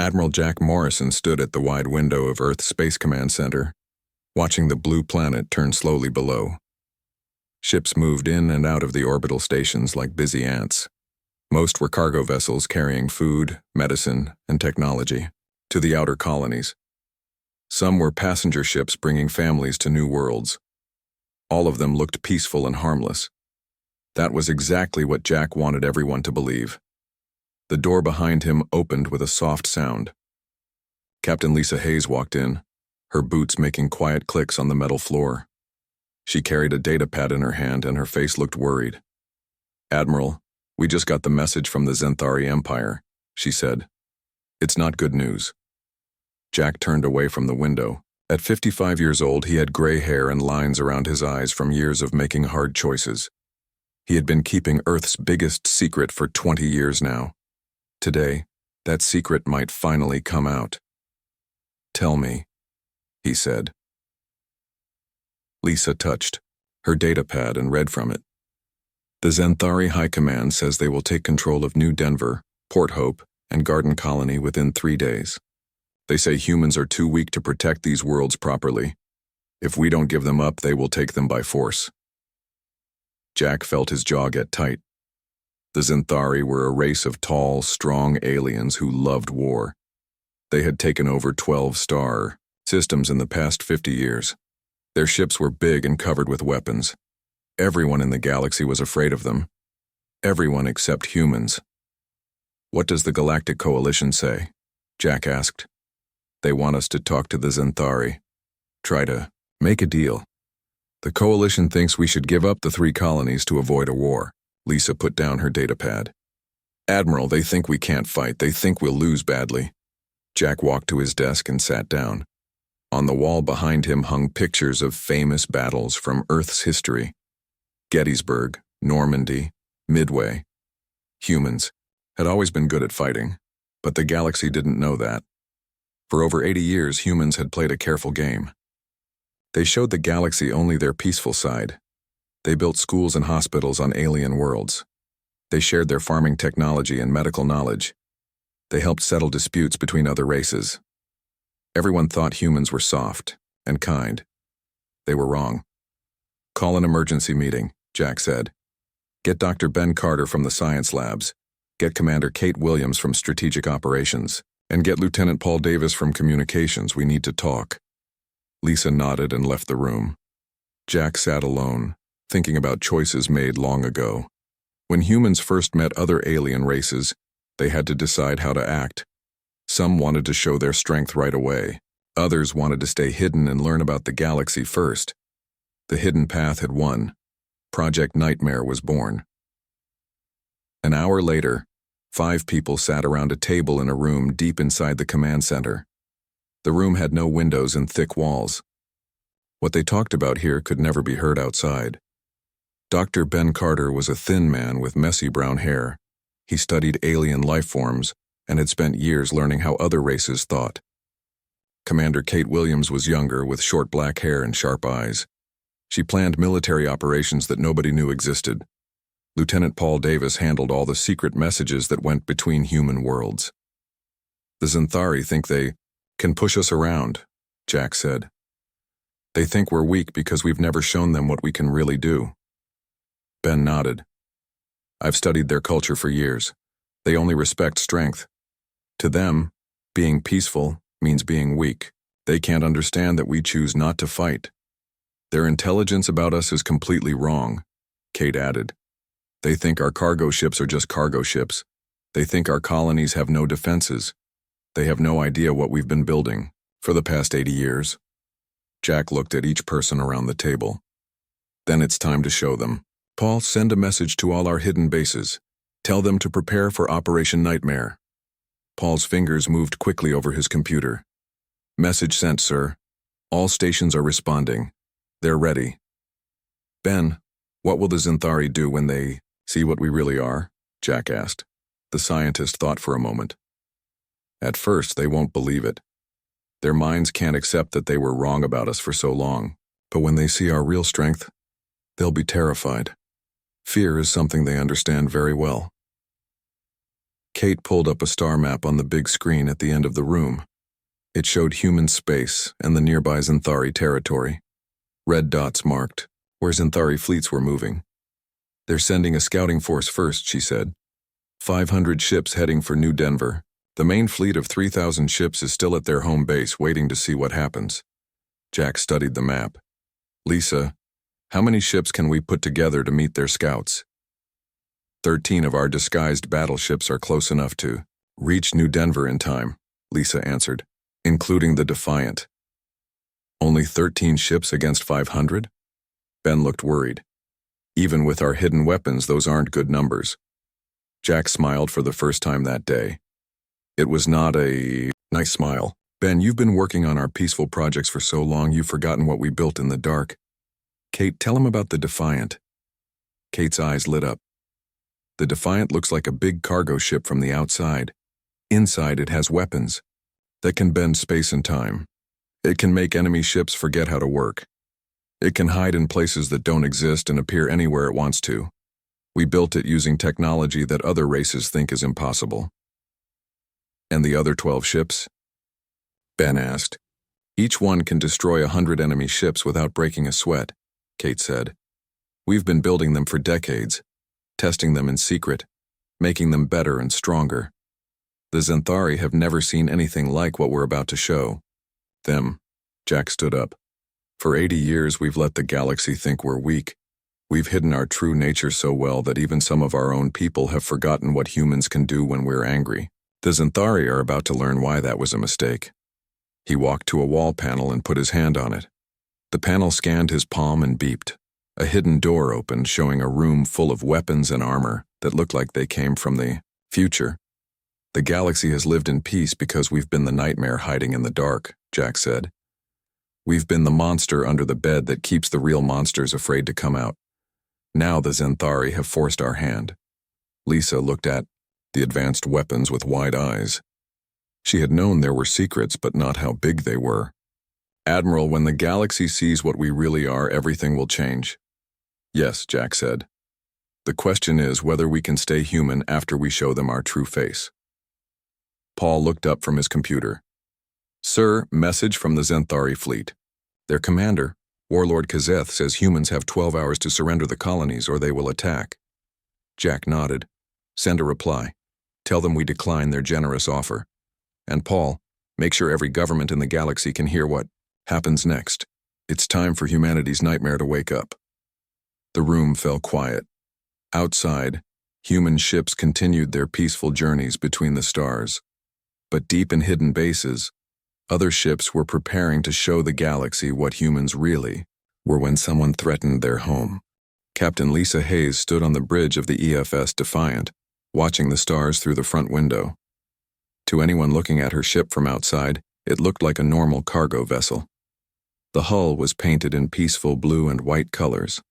Admiral Jack Morrison stood at the wide window of Earth's Space Command Center, watching the blue planet turn slowly below. Ships moved in and out of the orbital stations like busy ants. Most were cargo vessels carrying food, medicine, and technology to the outer colonies. Some were passenger ships bringing families to new worlds. All of them looked peaceful and harmless. That was exactly what Jack wanted everyone to believe. The door behind him opened with a soft sound. Captain Lisa Hayes walked in, her boots making quiet clicks on the metal floor. She carried a data pad in her hand and her face looked worried. "Admiral, we just got the message from the Zenthari Empire," she said. "It's not good news." Jack turned away from the window. At 55 years old, he had gray hair and lines around his eyes from years of making hard choices. He had been keeping Earth's biggest secret for 20 years now. Today, that secret might finally come out. "Tell me," he said. Lisa touched her data pad and read from it. "The Zenthari High Command says they will take control of New Denver, Port Hope, and Garden Colony within 3 days. They say humans are too weak to protect these worlds properly. If we don't give them up, they will take them by force." Jack felt his jaw get tight. The Zenthari were a race of tall, strong aliens who loved war. They had taken over 12-star systems in the past 50 years. Their ships were big and covered with weapons. Everyone in the galaxy was afraid of them. Everyone except humans. "What does the Galactic Coalition say?" Jack asked. "They want us to talk to the Zenthari. Try to make a deal. The Coalition thinks we should give up the 3 colonies to avoid a war." Lisa put down her data pad. "Admiral, they think we can't fight. They think we'll lose badly." Jack walked to his desk and sat down. On the wall behind him hung pictures of famous battles from Earth's history. Gettysburg, Normandy, Midway. Humans had always been good at fighting, but the galaxy didn't know that. For over 80 years, humans had played a careful game. They showed the galaxy only their peaceful side. They built schools and hospitals on alien worlds. They shared their farming technology and medical knowledge. They helped settle disputes between other races. Everyone thought humans were soft and kind. They were wrong. "Call an emergency meeting," Jack said. "Get Dr. Ben Carter from the science labs. Get Commander Kate Williams from strategic operations. And get Lieutenant Paul Davis from communications. We need to talk." Lisa nodded and left the room. Jack sat alone, thinking about choices made long ago. When humans first met other alien races, they had to decide how to act. Some wanted to show their strength right away. Others wanted to stay hidden and learn about the galaxy first. The hidden path had won. Project Nightmare was born. An hour later, 5 people sat around a table in a room deep inside the command center. The room had no windows and thick walls. What they talked about here could never be heard outside. Dr. Ben Carter was a thin man with messy brown hair. He studied alien life forms and had spent years learning how other races thought. Commander Kate Williams was younger, with short black hair and sharp eyes. She planned military operations that nobody knew existed. Lieutenant Paul Davis handled all the secret messages that went between human worlds. "The Zenthari think they can push us around," Jack said. "They think we're weak because we've never shown them what we can really do." Ben nodded. "I've studied their culture for years. They only respect strength. To them, being peaceful means being weak. They can't understand that we choose not to fight. Their intelligence about us is completely wrong," Kate added. "They think our cargo ships are just cargo ships. They think our colonies have no defenses. They have no idea what we've been building for the past 80 years. Jack looked at each person around the table. "Then it's time to show them. Paul, send a message to all our hidden bases. Tell them to prepare for Operation Nightmare." Paul's fingers moved quickly over his computer. "Message sent, sir. All stations are responding. They're ready." "Ben, what will the Zenthari do when they see what we really are?" Jack asked. The scientist thought for a moment. "At first, they won't believe it. Their minds can't accept that they were wrong about us for so long. But when they see our real strength, they'll be terrified. Fear is something they understand very well." Kate pulled up a star map on the big screen at the end of the room. It showed human space and the nearby Xanthari territory. Red dots marked where Xanthari fleets were moving. "They're sending a scouting force first," she said. 500 ships heading for New Denver. The main fleet of 3,000 ships is still at their home base waiting to see what happens. Jack studied the map. "Lisa, how many ships can we put together to meet their scouts?" 13 of our disguised battleships are close enough to reach New Denver in time," Lisa answered, "including the Defiant." "Only 13 ships against 500? Ben looked worried. "Even with our hidden weapons, those aren't good numbers." Jack smiled for the first time that day. It was not a nice smile. "Ben, you've been working on our peaceful projects for so long you've forgotten what we built in the dark." "Kate, tell him about the Defiant." Kate's eyes lit up. "The Defiant looks like a big cargo ship from the outside. Inside it has weapons that can bend space and time. It can make enemy ships forget how to work. It can hide in places that don't exist and appear anywhere it wants to. We built it using technology that other races think is impossible." "And the other 12 ships?" Ben asked. "Each one can destroy 100 enemy ships without breaking a sweat," Kate said. "We've been building them for decades, testing them in secret, making them better and stronger. The Xanthari have never seen anything like what we're about to show them." Jack stood up. "For 80 years we've let the galaxy think we're weak. We've hidden our true nature so well that even some of our own people have forgotten what humans can do when we're angry. The Xanthari are about to learn why that was a mistake." He walked to a wall panel and put his hand on it. The panel scanned his palm and beeped. A hidden door opened, showing a room full of weapons and armor that looked like they came from the future. "The galaxy has lived in peace because we've been the nightmare hiding in the dark," Jack said. "We've been the monster under the bed that keeps the real monsters afraid to come out. Now the Xanthari have forced our hand." Lisa looked at the advanced weapons with wide eyes. She had known there were secrets, but not how big they were. "Admiral, when the galaxy sees what we really are, everything will change." "Yes," Jack said. "The question is whether we can stay human after we show them our true face." Paul looked up from his computer. "Sir, message from the Xanthari fleet. Their commander, Warlord Kazeth, says humans have 12 hours to surrender the colonies or they will attack." Jack nodded. "Send a reply. Tell them we decline their generous offer. And Paul, make sure every government in the galaxy can hear what happens next. It's time for humanity's nightmare to wake up." The room fell quiet. Outside, human ships continued their peaceful journeys between the stars. But deep in hidden bases, other ships were preparing to show the galaxy what humans really were when someone threatened their home. Captain Lisa Hayes stood on the bridge of the EFS Defiant, watching the stars through the front window. To anyone looking at her ship from outside, it looked like a normal cargo vessel. The hull was painted in peaceful blue and white colors.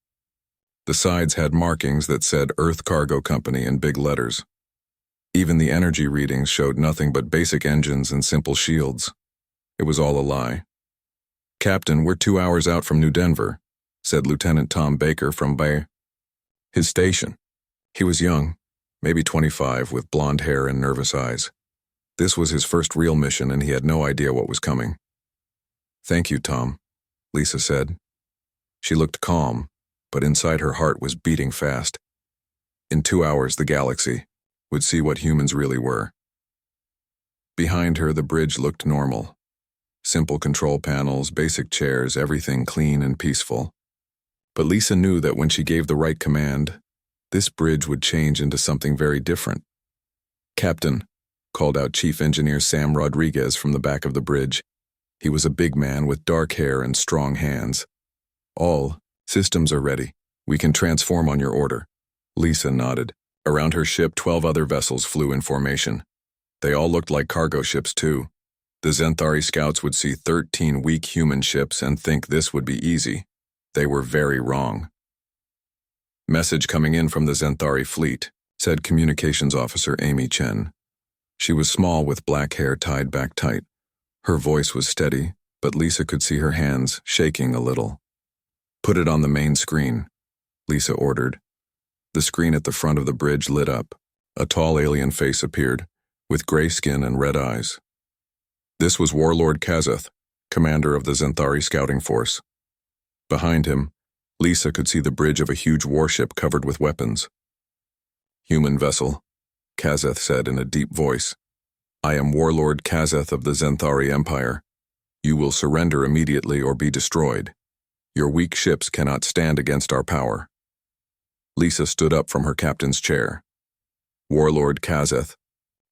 The sides had markings that said Earth Cargo Company in big letters. Even the energy readings showed nothing but basic engines and simple shields. It was all a lie. "Captain, we're 2 hours out from New Denver," said Lieutenant Tom Baker from his station. He was young, maybe 25, with blonde hair and nervous eyes. This was his first real mission and he had no idea what was coming. "Thank you, Tom," Lisa said. She looked calm, but inside her heart was beating fast. In 2 hours, the galaxy would see what humans really were. Behind her, the bridge looked normal. Simple control panels, basic chairs, everything clean and peaceful. But Lisa knew that when she gave the right command, this bridge would change into something very different. "Captain," called out Chief Engineer Sam Rodriguez from the back of the bridge. He was a big man with dark hair and strong hands. "All systems are ready. We can transform on your order." Lisa nodded. Around her ship, 12 other vessels flew in formation. They all looked like cargo ships, too. The Xanthari scouts would see 13 weak human ships and think this would be easy. They were very wrong. "Message coming in from the Xanthari fleet," said Communications Officer Amy Chen. She was small with black hair tied back tight. Her voice was steady, but Lisa could see her hands shaking a little. "Put it on the main screen," Lisa ordered. The screen at the front of the bridge lit up. A tall alien face appeared, with gray skin and red eyes. This was Warlord Kazeth, commander of the Xanthari scouting force. Behind him, Lisa could see the bridge of a huge warship covered with weapons. "Human vessel," Kazeth said in a deep voice. "I am Warlord Kazeth of the Xanthari Empire. You will surrender immediately or be destroyed. Your weak ships cannot stand against our power." Lisa stood up from her captain's chair. "Warlord Kazeth,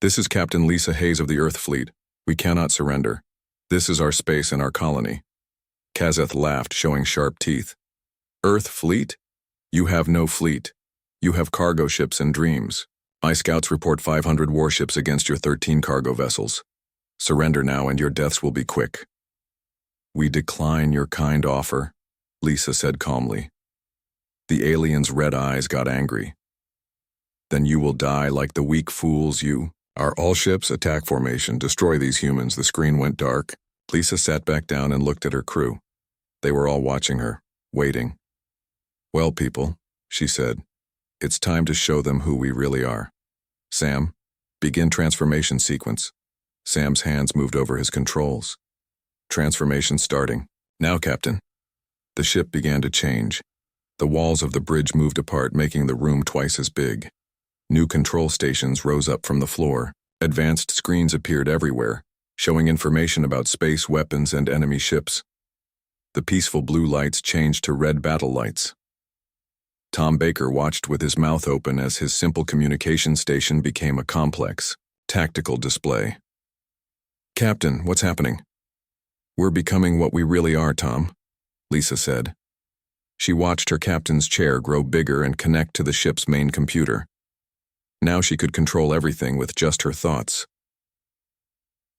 this is Captain Lisa Hayes of the Earth Fleet. We cannot surrender. This is our space and our colony." Kazeth laughed, showing sharp teeth. "Earth Fleet? You have no fleet. You have cargo ships and dreams. My scouts report 500 warships against your 13 cargo vessels. Surrender now and your deaths will be quick." "We decline your kind offer," Lisa said calmly. The alien's red eyes got angry. "Then you will die like the weak fools you are. All ships, attack formation, destroy these humans." The screen went dark. Lisa sat back down and looked at her crew. They were all watching her, waiting. "Well, people," she said, "it's time to show them who we really are. Sam, begin transformation sequence." Sam's hands moved over his controls. "Transformation starting. Now, Captain." The ship began to change. The walls of the bridge moved apart, making the room twice as big. New control stations rose up from the floor. Advanced screens appeared everywhere, showing information about space weapons and enemy ships. The peaceful blue lights changed to red battle lights. Tom Baker watched with his mouth open as his simple communication station became a complex, tactical display. "Captain, what's happening?" "We're becoming what we really are, Tom," Lisa said. She watched her captain's chair grow bigger and connect to the ship's main computer. Now she could control everything with just her thoughts.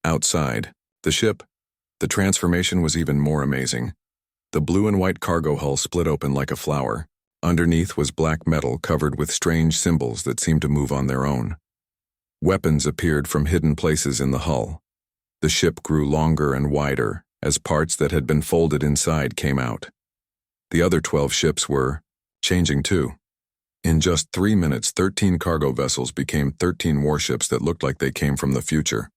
Outside, the ship, the transformation was even more amazing. The blue and white cargo hull split open like a flower. Underneath was black metal covered with strange symbols that seemed to move on their own. Weapons appeared from hidden places in the hull. The ship grew longer and wider as parts that had been folded inside came out. The other 12 ships were changing too. In just 3 minutes, 13 cargo vessels became 13 warships that looked like they came from the future.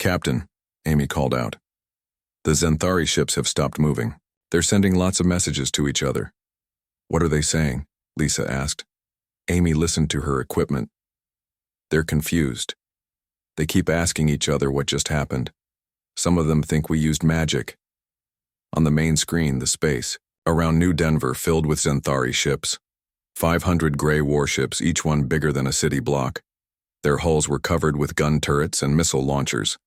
"Captain," Amy called out. "The Xanthari ships have stopped moving. They're sending lots of messages to each other." "What are they saying?" Lisa asked. Amy listened to her equipment. "They're confused. They keep asking each other what just happened. Some of them think we used magic." On the main screen, the space around New Denver filled with Xanthari ships. 500 gray warships, each one bigger than a city block. Their hulls were covered with gun turrets and missile launchers.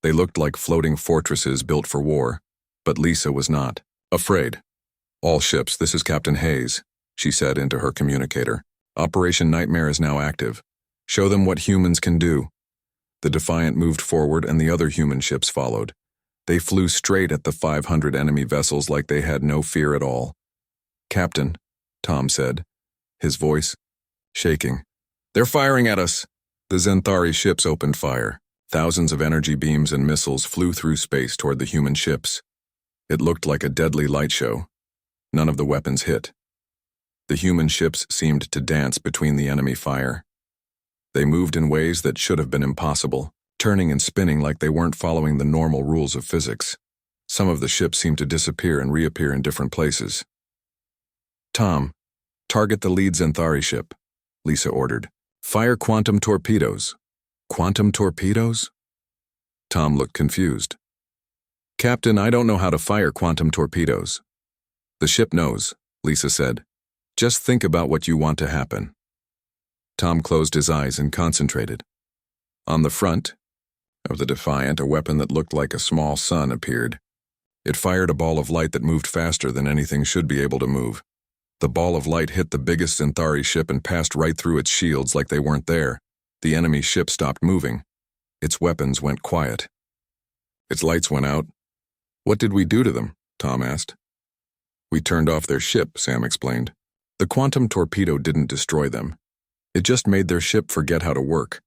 They looked like floating fortresses built for war, but Lisa was not afraid. "All ships, this is Captain Hayes," she said into her communicator. "Operation Nightmare is now active. Show them what humans can do." The Defiant moved forward and the other human ships followed. They flew straight at the 500 enemy vessels like they had no fear at all. "Captain," Tom said, his voice shaking. "They're firing at us." The Xanthari ships opened fire. Thousands of energy beams and missiles flew through space toward the human ships. It looked like a deadly light show. None of the weapons hit. The human ships seemed to dance between the enemy fire. They moved in ways that should have been impossible, turning and spinning like they weren't following the normal rules of physics. Some of the ships seemed to disappear and reappear in different places. "Tom, target the lead Xanthari ship," Lisa ordered. "Fire quantum torpedoes." "Quantum torpedoes?" Tom looked confused. "Captain, I don't know how to fire quantum torpedoes." "The ship knows," Lisa said. "Just think about what you want to happen." Tom closed his eyes and concentrated. On the front of the Defiant, a weapon that looked like a small sun appeared. It fired a ball of light that moved faster than anything should be able to move. The ball of light hit the biggest Xanthari ship and passed right through its shields like they weren't there. The enemy ship stopped moving. Its weapons went quiet. Its lights went out. "What did we do to them?" Tom asked. "We turned off their ship," Sam explained. "The quantum torpedo didn't destroy them. It just made their ship forget how to work.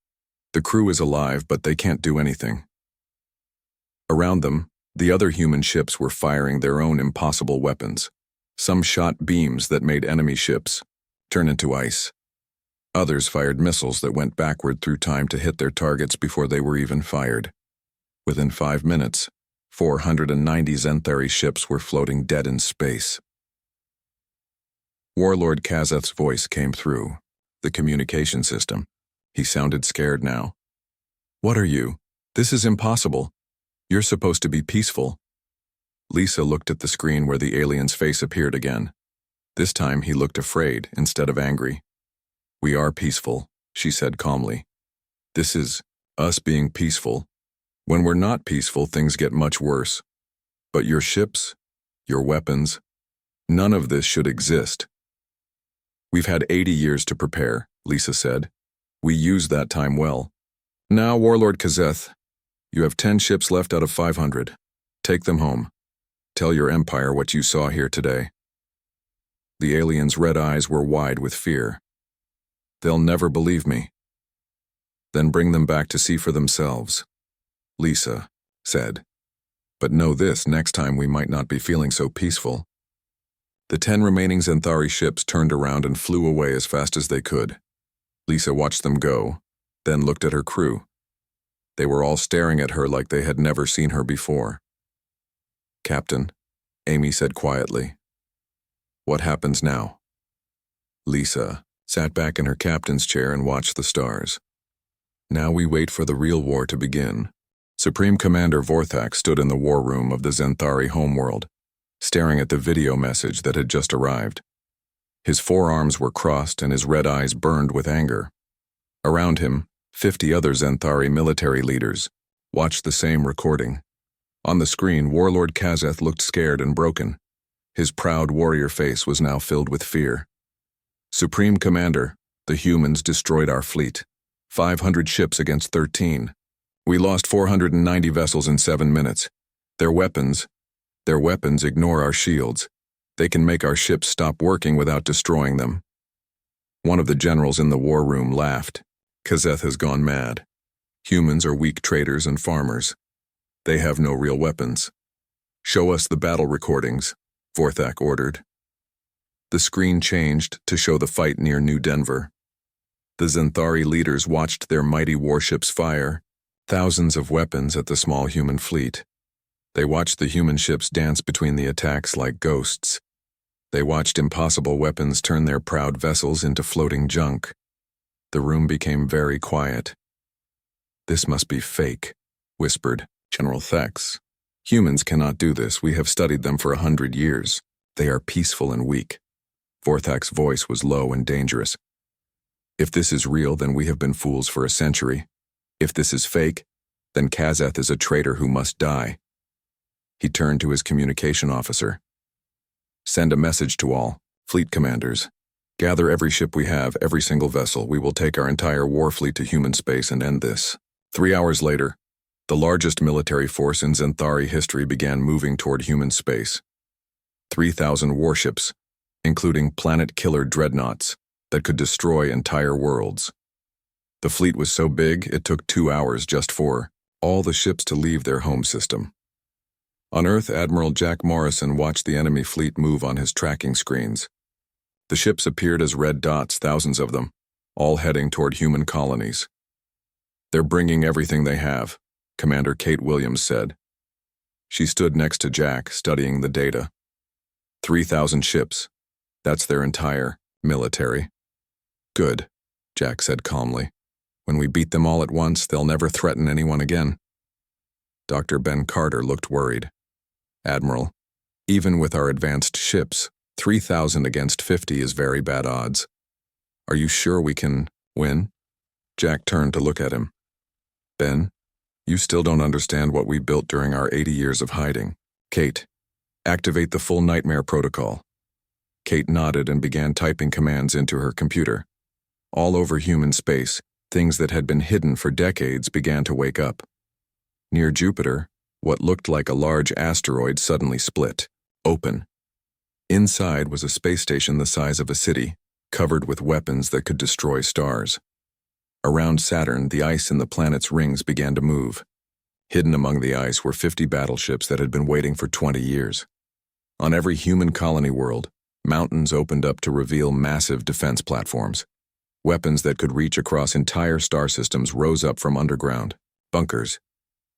The crew is alive, but they can't do anything." Around them, the other human ships were firing their own impossible weapons. Some shot beams that made enemy ships turn into ice. Others fired missiles that went backward through time to hit their targets before they were even fired. Within 5 minutes, 490 Zenthari ships were floating dead in space. Warlord Kazeth's voice came through the communication system. He sounded scared now. "What are you? This is impossible. You're supposed to be peaceful." Lisa looked at the screen where the alien's face appeared again. This time he looked afraid instead of angry. "We are peaceful," she said calmly. "This is us being peaceful. When we're not peaceful, things get much worse. But your ships, your weapons, none of this should exist." "We've had 80 years to prepare," Lisa said. "We used that time well. Now, Warlord Kazeth, you have 10 ships left out of 500. Take them home. Tell your empire what you saw here today." The alien's red eyes were wide with fear. "They'll never believe me." "Then bring them back to see for themselves," Lisa said. "But know this, next time we might not be feeling so peaceful." The 10 remaining Zenthari ships turned around and flew away as fast as they could. Lisa watched them go, then looked at her crew. They were all staring at her like they had never seen her before. "Captain," Amy said quietly, "what happens now?" Lisa sat back in her captain's chair and watched the stars. "Now we wait for the real war to begin." Supreme Commander Vorthak stood in the war room of the Zenthari homeworld, staring at the video message that had just arrived. His forearms were crossed and his red eyes burned with anger. Around him, 50 other Zenthari military leaders watched the same recording. On the screen, Warlord Kazeth looked scared and broken. His proud warrior face was now filled with fear. "Supreme Commander, the humans destroyed our fleet. 500 ships against 13. We lost 490 vessels in 7 minutes. Their weapons ignore our shields. They can make our ships stop working without destroying them." One of the generals in the war room laughed. "Kazeth has gone mad. Humans are weak traders and farmers. They have no real weapons. Show us the battle recordings," Vorthak ordered. The screen changed to show the fight near New Denver. The Zenthari leaders watched their mighty warships fire thousands of weapons at the small human fleet. They watched the human ships dance between the attacks like ghosts. They watched impossible weapons turn their proud vessels into floating junk. The room became very quiet. "This must be fake," whispered General Thex. "Humans cannot do this. We have studied them for 100 years. They are peaceful and weak." Vorthak's voice was low and dangerous. "If this is real, then we have been fools for a century. If this is fake, then Kazeth is a traitor who must die." He turned to his communication officer. "Send a message to all fleet commanders. Gather every ship we have, every single vessel. We will take our entire war fleet to human space and end this." 3 hours later, the largest military force in Zenthari history began moving toward human space. 3,000 warships, including planet-killer dreadnoughts that could destroy entire worlds. The fleet was so big it took 2 hours just for all the ships to leave their home system. On Earth, Admiral Jack Morrison watched the enemy fleet move on his tracking screens. The ships appeared as red dots, thousands of them, all heading toward human colonies. "They're bringing everything they have," Commander Kate Williams said. She stood next to Jack, studying the data. 3,000 ships. That's their entire military. "Good," Jack said calmly. "When we beat them all at once, they'll never threaten anyone again." Dr. Ben Carter looked worried. "Admiral, even with our advanced ships, 3,000 against 50 is very bad odds. Are you sure we can win?" Jack turned to look at him. "Ben, you still don't understand what we built during our 80 years of hiding. Kate, activate the full nightmare protocol." Kate nodded and began typing commands into her computer. All over human space, things that had been hidden for decades began to wake up. Near Jupiter, what looked like a large asteroid suddenly split, open. Inside was a space station the size of a city, covered with weapons that could destroy stars. Around Saturn, the ice in the planet's rings began to move. Hidden among the ice were 50 battleships that had been waiting for 20 years. On every human colony world, mountains opened up to reveal massive defense platforms. Weapons that could reach across entire star systems rose up from underground bunkers.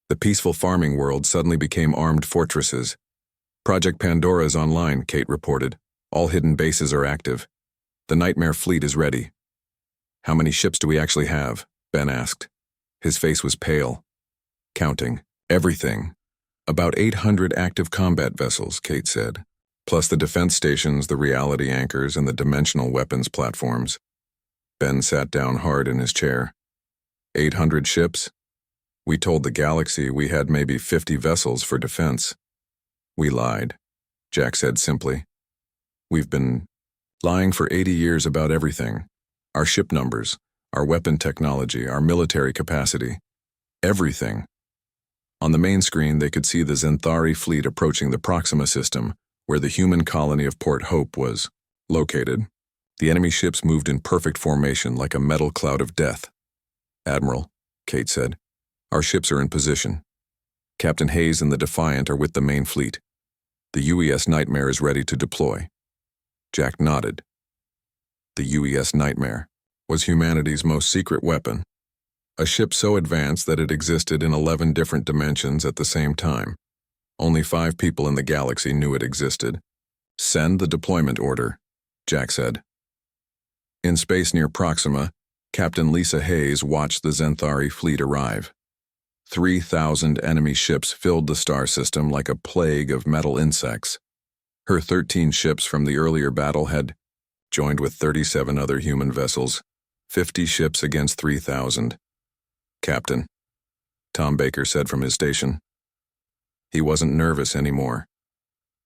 The peaceful farming world suddenly became armed fortresses. Project Pandora is online, Kate reported. All hidden bases are active. The Nightmare fleet is ready. How many ships do we actually have? Ben asked. His face was pale. Counting. Everything. About 800 active combat vessels, Kate said. Plus the defense stations, the reality anchors, and the dimensional weapons platforms. Ben sat down hard in his chair. 800 ships? We told the galaxy we had maybe 50 vessels for defense. We lied, Jack said simply. We've been lying for 80 years about everything. Our ship numbers, our weapon technology, our military capacity. Everything. On the main screen, they could see the Xanthari fleet approaching the Proxima system, where the human colony of Port Hope was located. The enemy ships moved in perfect formation like a metal cloud of death. Admiral, Kate said, our ships are in position. Captain Hayes and the Defiant are with the main fleet. The UES Nightmare is ready to deploy. Jack nodded. The UES Nightmare was humanity's most secret weapon. A ship so advanced that it existed in 11 different dimensions at the same time. Only 5 people in the galaxy knew it existed. Send the deployment order, Jack said. In space near Proxima, Captain Lisa Hayes watched the Xanthari fleet arrive. 3,000 enemy ships filled the star system like a plague of metal insects. Her 13 ships from the earlier battle had joined with 37 other human vessels, 50 ships against 3,000. Captain, Tom Baker said from his station. He wasn't nervous anymore.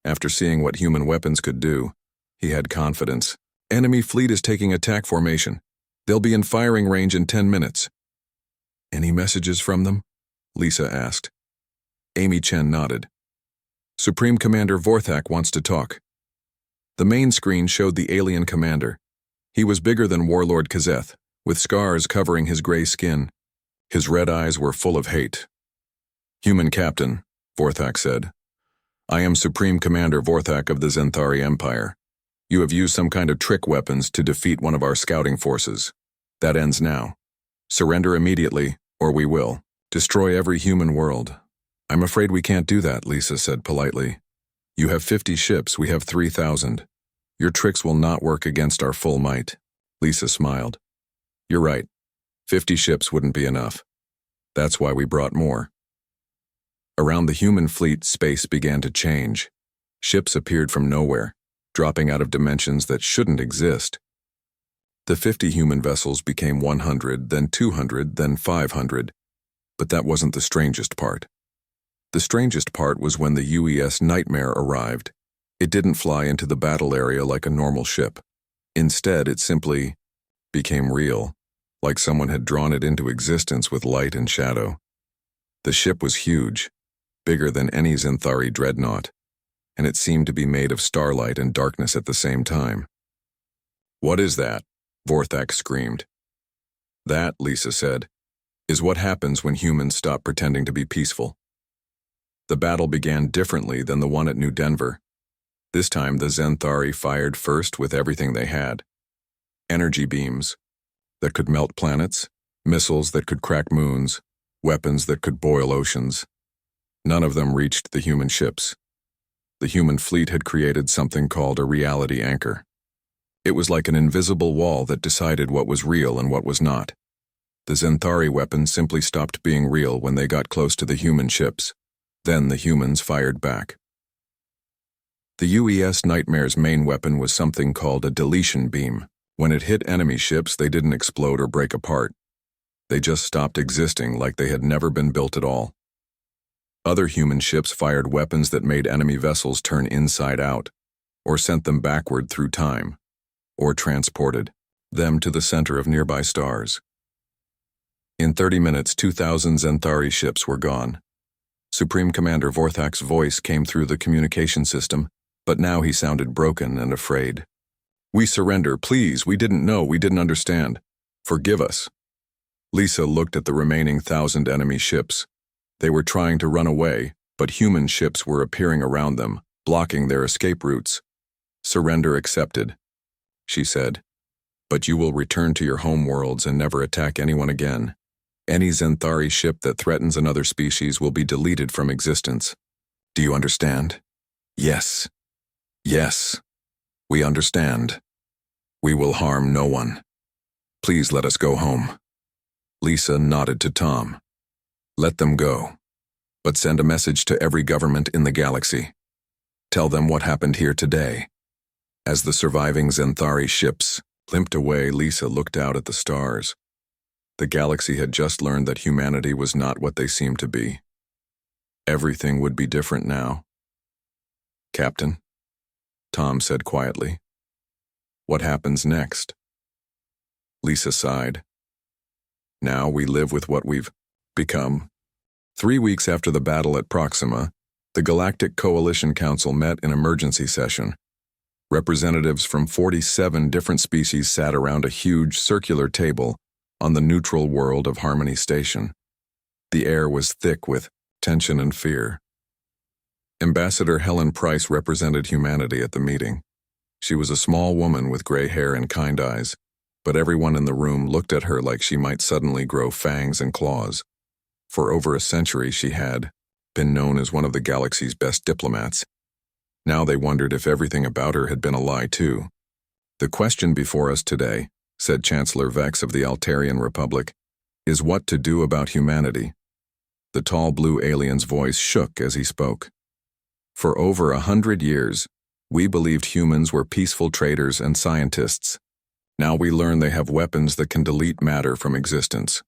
After seeing what human weapons could do, he had confidence. Enemy fleet is taking attack formation. They'll be in firing range in 10 minutes. Any messages from them? Lisa asked. Amy Chen nodded. Supreme Commander Vorthak wants to talk. The main screen showed the alien commander. He was bigger than Warlord Kazeth, with scars covering his gray skin. His red eyes were full of hate. Human Captain, Vorthak said. I am Supreme Commander Vorthak of the Xanthari Empire. You have used some kind of trick weapons to defeat one of our scouting forces. That ends now. Surrender immediately, or we will destroy every human world. I'm afraid we can't do that, Lisa said politely. You have 50 ships, we have 3,000. Your tricks will not work against our full might. Lisa smiled. You're right. 50 ships wouldn't be enough. That's why we brought more. Around the human fleet, space began to change. Ships appeared from nowhere, dropping out of dimensions that shouldn't exist. The 50 human vessels became 100, then 200, then 500. But that wasn't the strangest part. The strangest part was when the UES Nightmare arrived. It didn't fly into the battle area like a normal ship. Instead, it simply became real, like someone had drawn it into existence with light and shadow. The ship was huge, bigger than any Xanthari dreadnought, and it seemed to be made of starlight and darkness at the same time. What is that? Vorthak screamed. That, Lisa said, is what happens when humans stop pretending to be peaceful. The battle began differently than the one at New Denver. This time the Xanthari fired first with everything they had. Energy beams that could melt planets, missiles that could crack moons, weapons that could boil oceans. None of them reached the human ships. The human fleet had created something called a reality anchor. It was like an invisible wall that decided what was real and what was not. The Xanthari weapons simply stopped being real when they got close to the human ships. Then the humans fired back. The UES Nightmare's main weapon was something called a deletion beam. When it hit enemy ships, they didn't explode or break apart. They just stopped existing like they had never been built at all. Other human ships fired weapons that made enemy vessels turn inside out, or sent them backward through time, or transported them to the center of nearby stars. In 30 minutes, 2,000 Xanthari ships were gone. Supreme Commander Vorthak's voice came through the communication system, but now he sounded broken and afraid. We surrender, please, we didn't know, we didn't understand. Forgive us. Lisa looked at the remaining 1,000 enemy ships. They were trying to run away, but human ships were appearing around them, blocking their escape routes. Surrender accepted, she said. But you will return to your home worlds and never attack anyone again. Any Zenthari ship that threatens another species will be deleted from existence. Do you understand? Yes. Yes. We understand. We will harm no one. Please let us go home. Lisa nodded to Tom. Let them go. But send a message to every government in the galaxy. Tell them what happened here today. As the surviving Zenthari ships limped away, Lisa looked out at the stars. The galaxy had just learned that humanity was not what they seemed to be. Everything would be different now. Captain, Tom said quietly. What happens next? Lisa sighed. Now we live with what we've become. 3 weeks after the battle at Proxima, the Galactic Coalition Council met in emergency session. Representatives from 47 different species sat around a huge circular table on the neutral world of Harmony Station. The air was thick with tension and fear. Ambassador Helen Price represented humanity at the meeting. She was a small woman with gray hair and kind eyes, but everyone in the room looked at her like she might suddenly grow fangs and claws. For over a century she had been known as one of the galaxy's best diplomats. Now they wondered if everything about her had been a lie too. The question before us today, said Chancellor Vex of the Altarian Republic, is what to do about humanity. The tall blue alien's voice shook as he spoke. For over 100 years, we believed humans were peaceful traders and scientists. Now we learn they have weapons that can delete matter from existence.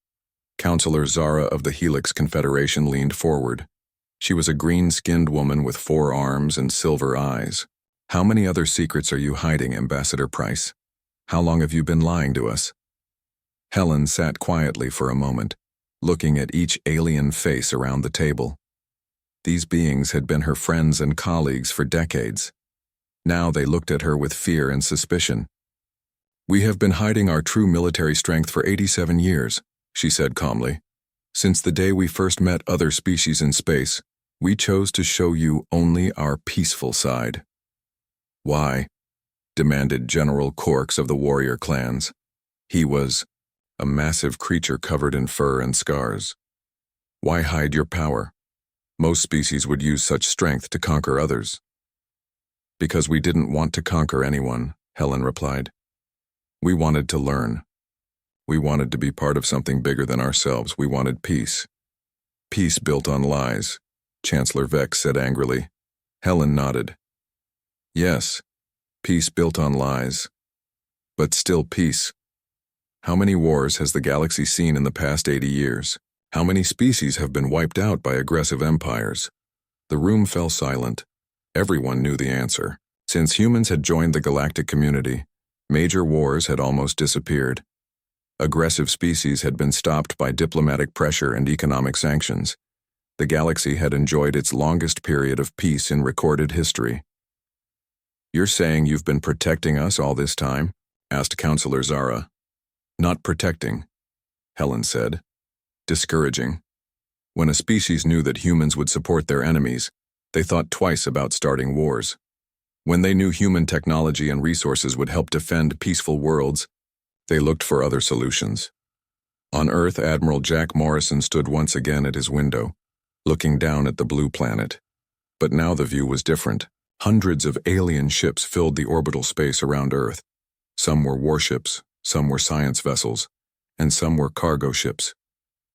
Counselor Zara of the Helix Confederation leaned forward. She was a green-skinned woman with 4 arms and silver eyes. How many other secrets are you hiding, Ambassador Price? How long have you been lying to us? Helen sat quietly for a moment, looking at each alien face around the table. These beings had been her friends and colleagues for decades. Now they looked at her with fear and suspicion. We have been hiding our true military strength for 87 years, she said calmly. Since the day we first met other species in space, we chose to show you only our peaceful side. Why? Demanded General Corks of the warrior clans. He was a massive creature covered in fur and scars. Why hide your power? Most species would use such strength to conquer others. Because we didn't want to conquer anyone, Helen replied. We wanted to learn. We wanted to be part of something bigger than ourselves. We wanted peace. Peace built on lies, Chancellor Vex said angrily. Helen nodded. Yes, peace built on lies. But still peace. How many wars has the galaxy seen in the past 80 years? How many species have been wiped out by aggressive empires? The room fell silent. Everyone knew the answer. Since humans had joined the galactic community, major wars had almost disappeared. Aggressive species had been stopped by diplomatic pressure and economic sanctions. The galaxy had enjoyed its longest period of peace in recorded history. You're saying you've been protecting us all this time? Asked Counselor Zara. Not protecting, Helen said. Discouraging. When a species knew that humans would support their enemies, they thought twice about starting wars. When they knew human technology and resources would help defend peaceful worlds, they looked for other solutions. On Earth, Admiral Jack Morrison stood once again at his window, looking down at the blue planet. But now the view was different. Hundreds of alien ships filled the orbital space around Earth. Some were warships, some were science vessels, and some were cargo ships.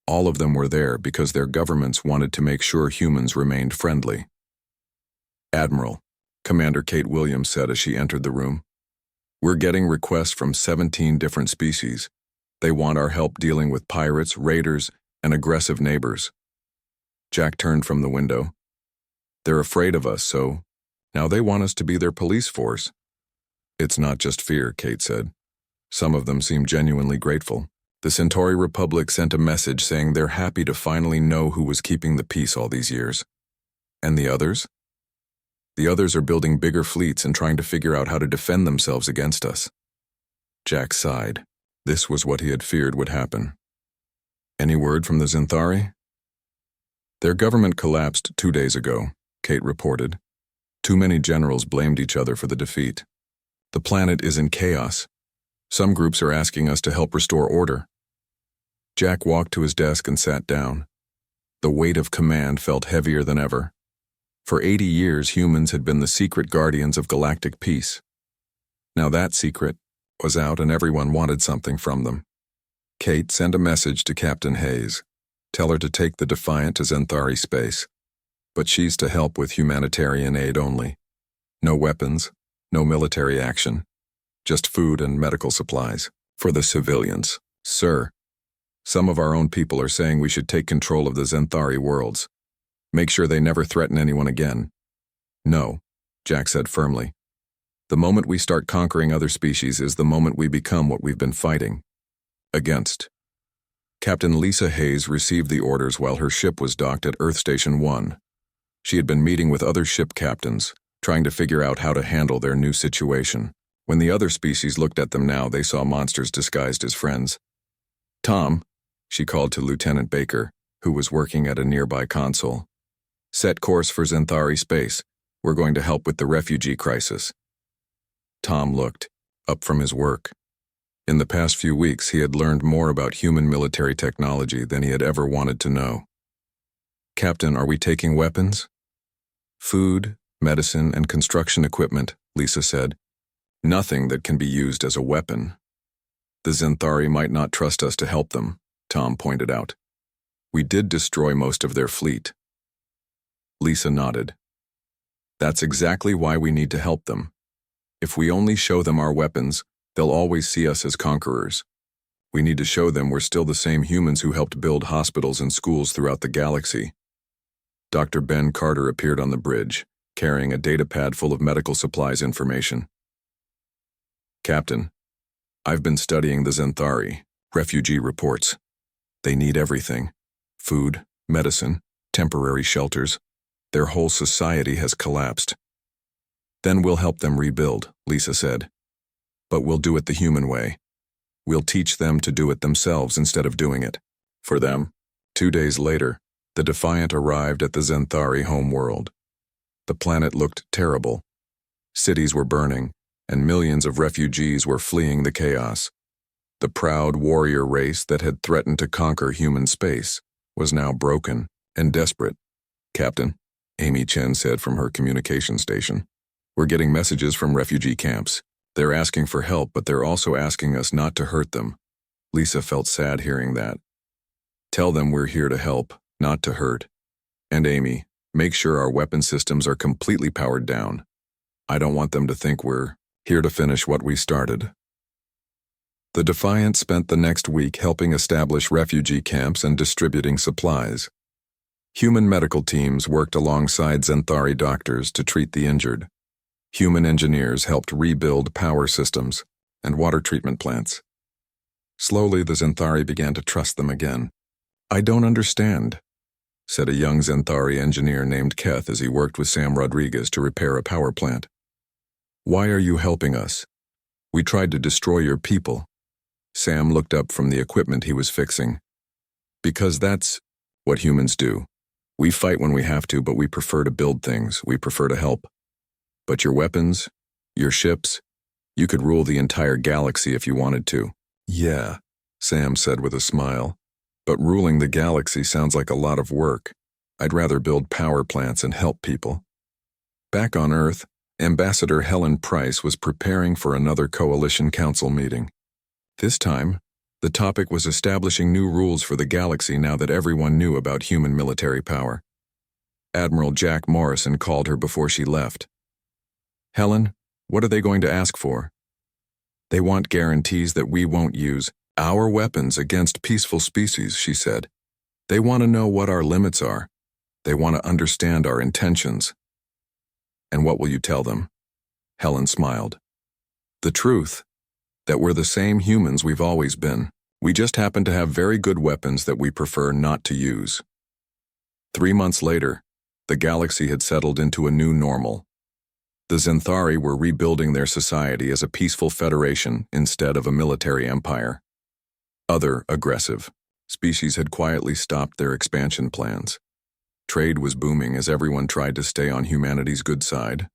All of them were there because their governments wanted to make sure humans remained friendly. Admiral, Commander Kate Williams said as she entered the room, we're getting requests from 17 different species. They want our help dealing with pirates, raiders, and aggressive neighbors. Jack turned from the window. They're afraid of us, so now they want us to be their police force. It's not just fear, Kate said. Some of them seem genuinely grateful. The Centauri Republic sent a message saying they're happy to finally know who was keeping the peace all these years. And the others? The others are building bigger fleets and trying to figure out how to defend themselves against us. Jack sighed. This was what he had feared would happen. Any word from the Zenthari? Their government collapsed 2 days ago, Kate reported. Too many generals blamed each other for the defeat. The planet is in chaos. Some groups are asking us to help restore order. Jack walked to his desk and sat down. The weight of command felt heavier than ever. For 80 years, humans had been the secret guardians of galactic peace. Now that secret was out and everyone wanted something from them. Kate, send a message to Captain Hayes. Tell her to take the Defiant to Zenthari space. But she's to help with humanitarian aid only. No weapons, no military action. Just food and medical supplies. For the civilians. Sir, some of our own people are saying we should take control of the Zenthari worlds. Make sure they never threaten anyone again. No, Jack said firmly. The moment we start conquering other species is the moment we become what we've been fighting against. Captain Lisa Hayes received the orders while her ship was docked at Earth Station 1. She had been meeting with other ship captains, trying to figure out how to handle their new situation. When the other species looked at them now, they saw monsters disguised as friends. Tom, she called to Lieutenant Baker, who was working at a nearby console. Set course for Zenthari space. We're going to help with the refugee crisis. Tom looked up from his work. In the past few weeks, he had learned more about human military technology than he had ever wanted to know. Captain, are we taking weapons? Food, medicine, and construction equipment, Lisa said. Nothing that can be used as a weapon. The Zenthari might not trust us to help them, Tom pointed out. We did destroy most of their fleet. Lisa nodded. That's exactly why we need to help them. If we only show them our weapons, they'll always see us as conquerors. We need to show them we're still the same humans who helped build hospitals and schools throughout the galaxy. Dr. Ben Carter appeared on the bridge, carrying a datapad full of medical supplies information. Captain, I've been studying the Zenthari, refugee reports. They need everything. Food, medicine, temporary shelters. Their whole society has collapsed. Then we'll help them rebuild, Lisa said. But we'll do it the human way. We'll teach them to do it themselves instead of doing it for them. 2 days later, the Defiant arrived at the Zenthari homeworld. The planet looked terrible. Cities were burning, and millions of refugees were fleeing the chaos. The proud warrior race that had threatened to conquer human space was now broken and desperate. Captain, Amy Chen said from her communication station, we're getting messages from refugee camps. They're asking for help, but they're also asking us not to hurt them. Lisa felt sad hearing that. Tell them we're here to help, not to hurt. And Amy, make sure our weapon systems are completely powered down. I don't want them to think we're here to finish what we started. The Defiant spent the next week helping establish refugee camps and distributing supplies. Human medical teams worked alongside Zenthari doctors to treat the injured. Human engineers helped rebuild power systems and water treatment plants. Slowly, the Zenthari began to trust them again. I don't understand, said a young Zenthari engineer named Keth as he worked with Sam Rodriguez to repair a power plant. Why are you helping us? We tried to destroy your people. Sam looked up from the equipment he was fixing. Because that's what humans do. We fight when we have to, but we prefer to build things. We prefer to help. But your weapons, your ships, you could rule the entire galaxy if you wanted to. Yeah, Sam said with a smile. But ruling the galaxy sounds like a lot of work. I'd rather build power plants and help people. Back on Earth, Ambassador Helen Price was preparing for another Coalition Council meeting. This time, the topic was establishing new rules for the galaxy now that everyone knew about human military power. Admiral Jack Morrison called her before she left. Helen, what are they going to ask for? They want guarantees that we won't use our weapons against peaceful species, she said. They want to know what our limits are. They want to understand our intentions. And what will you tell them? Helen smiled. The truth, that we're the same humans we've always been. We just happen to have very good weapons that we prefer not to use. 3 months later, the galaxy had settled into a new normal. The Zenthari were rebuilding their society as a peaceful federation instead of a military empire. Other aggressive species had quietly stopped their expansion plans. Trade was booming as everyone tried to stay on humanity's good side.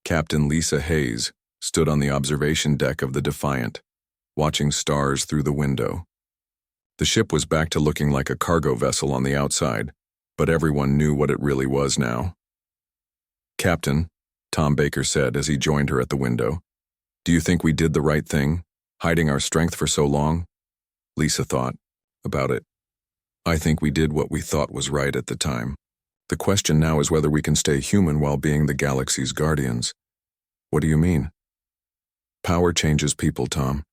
Captain Lisa Hayes, stood on the observation deck of the Defiant, watching stars through the window. The ship was back to looking like a cargo vessel on the outside, but everyone knew what it really was now. "Captain," Tom Baker said as he joined her at the window, "do you think we did the right thing, hiding our strength for so long?" Lisa thought about it. "I think we did what we thought was right at the time. The question now is whether we can stay human while being the galaxy's guardians." "What do you mean?" "Power changes people, Tom.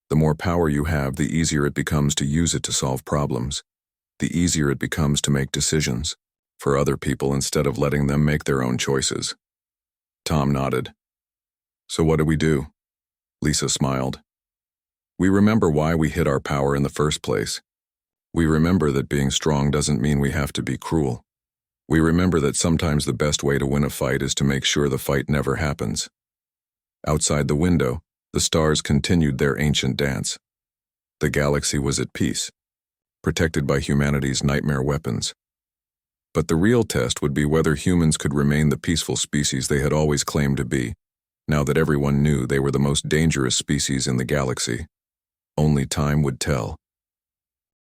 The more power you have, the easier it becomes to use it to solve problems. The easier it becomes to make decisions for other people instead of letting them make their own choices." Tom nodded. "So what do we do?" Lisa smiled. "We remember why we hid our power in the first place. We remember that being strong doesn't mean we have to be cruel. We remember that sometimes the best way to win a fight is to make sure the fight never happens." Outside the window, the stars continued their ancient dance. The galaxy was at peace, protected by humanity's nightmare weapons. But the real test would be whether humans could remain the peaceful species they had always claimed to be, now that everyone knew they were the most dangerous species in the galaxy. Only time would tell.